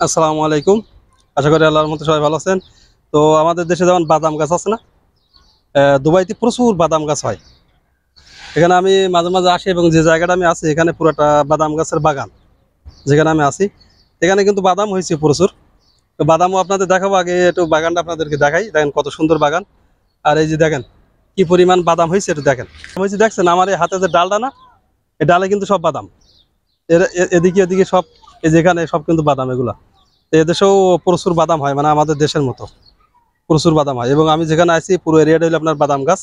আসসালামু আলাইকুম। আশা করি আল্লাহর মতো সবাই ভালো আছেন। তো আমাদের দেশে যেমন বাদাম গাছ আছে না, দুবাইতে প্রচুর বাদাম গাছ হয়। এখানে আমি মাঝে মাঝে আসি এবং যে জায়গাটা আমি আছি এখানে পুরোটা বাদাম গাছের বাগান। যেখানে আমি আছি এখানে কিন্তু বাদাম হয়েছে প্রচুর। তো বাদামও আপনাদের দেখাবো, আগে একটু বাগানটা আপনাদেরকে দেখাই। দেখেন কত সুন্দর বাগান। আর এই যে দেখেন কি পরিমাণ বাদাম হয়েছে, একটু দেখেন হয়েছে। দেখছেন আমার এই হাতে যে ডালটা না, এই ডালে কিন্তু সব বাদাম। এদিকে এদিকে সব, এই যেখানে সব কিন্তু বাদাম এগুলা। তো এদেশেও প্রচুর বাদাম হয়, মানে আমাদের দেশের মতো প্রচুর বাদাম হয়। এবং আমি যেখানে আছি পুরো এরিয়াটা হলো আপনার বাদাম গাছ।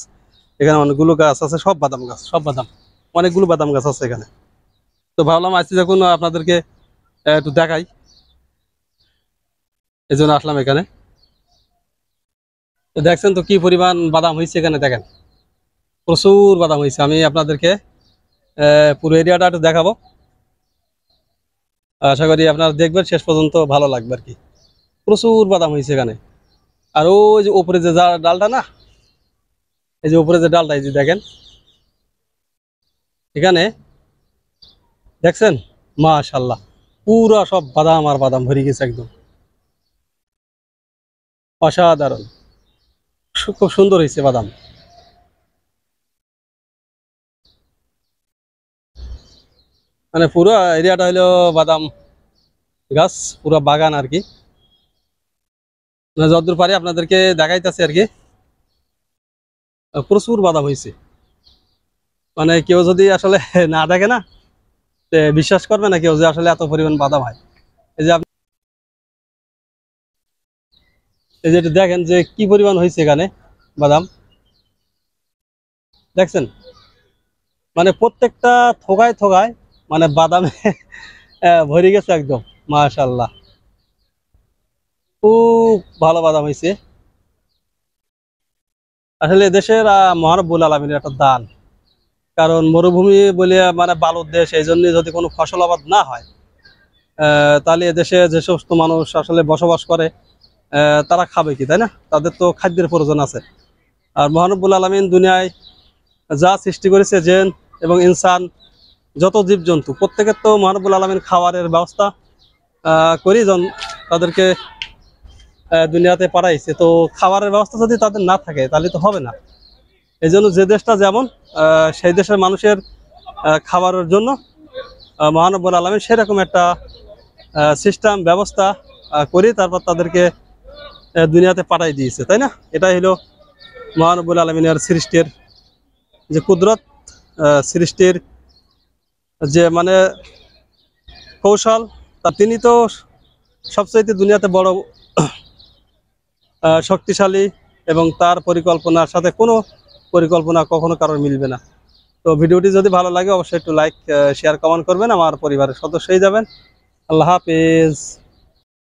এখানে অনেকগুলো গাছ আছে, সব বাদাম গাছ, সব বাদাম, অনেকগুলো বাদাম গাছ আছে এখানে। তো ভাবলাম আজকে যখন আপনাদেরকে একটু দেখাই, এই জন্য আসলাম এখানে। তো দেখছেন তো কি পরিমাণ বাদাম হয়েছে এখানে, দেখেন প্রচুর বাদাম হয়েছে। আমি আপনাদেরকে পুরো এরিয়াটা একটু দেখাবো। আশা করি আপনারা দেখবেন, শেষ পর্যন্ত ভালো লাগবে আর কি। প্রচুর বাদাম হয়েছে এখানে। আর ওই যে উপরে যে ডালটা না, এই যে উপরে যে ডালটা, এই যে দেখেন এখানে, দেখছেন মাশাআল্লাহ পুরা সব বাদাম আর বাদাম ভরে গেছে একদম। অসাধারণ, খুব সুন্দর হয়েছে বাদাম। মানে পুরো এরিয়াটা হলো বাদাম গাছ, পুরো বাগান আর কি। মানে যতদূর পারি আপনাদেরকে দেখাইতেছি আর কি। প্রচুর বাদাম হয়েছে। মানে কেউ যদি আসলে না দেখে না, বিশ্বাস করবে না কেউ যে আসলে এত পরিমাণ বাদাম হয়। এই যে আপনি এই যে একটু দেখেন যে কি পরিমাণ হয়েছে এখানে বাদাম, দেখছেন। মানে প্রত্যেকটা থোকায় থোকায় মানে বাদামে ভরে গেছে একদম। মাশাআল্লাহ, খুব ভালো বাদাম হয়েছে। আসলে দেশের মহারব্বুল আলমিনের একটা দান। কারণ মরুভূমি বলে মানে বালুর দেশ, এই জন্য যদি কোনো ফসল আবাদ না হয়, তাহলে এদেশে যে সমস্ত মানুষ আসলে বসবাস করে তারা খাবে কি, তাই না? তাদের তো খাদ্যের প্রয়োজন আছে। আর মহারব্বুল আলমিন দুনিয়ায় যা সৃষ্টি করেছে, জেন এবং ইনসান, যত জীবজন্তু, প্রত্যেকের তো মহারব্বুল আলমিন খাবারের ব্যবস্থা করি তাদেরকে দুনিয়াতে পাঠাইছে। তো খাবারের ব্যবস্থা যদি তাদের না থাকে তাহলে তো হবে না। এই জন্য যে দেশটা যেমন, সেই দেশের মানুষের খাবারের জন্য মহানব্বুল আলমীর সেরকম একটা সিস্টেম ব্যবস্থা করে তারপর তাদেরকে দুনিয়াতে পাঠাই দিয়েছে, তাই না? এটাই হলো মহানব্বুল আলমিনের সৃষ্টির যে কুদরত, সৃষ্টির যে মানে কৌশল। তা তিনি তো সবচাইতে দুনিয়াতে বড় শক্তিশালী, এবং তার পরিকল্পনার সাথে কোনো পরিকল্পনা কখনো কারোর মিলবে না। তো ভিডিওটি যদি ভালো লাগে অবশ্যই একটু লাইক, শেয়ার, কমেন্ট করবেন। আমার পরিবারের সদস্য হয়ে যাবেন। আল্লাহ হাফেজ।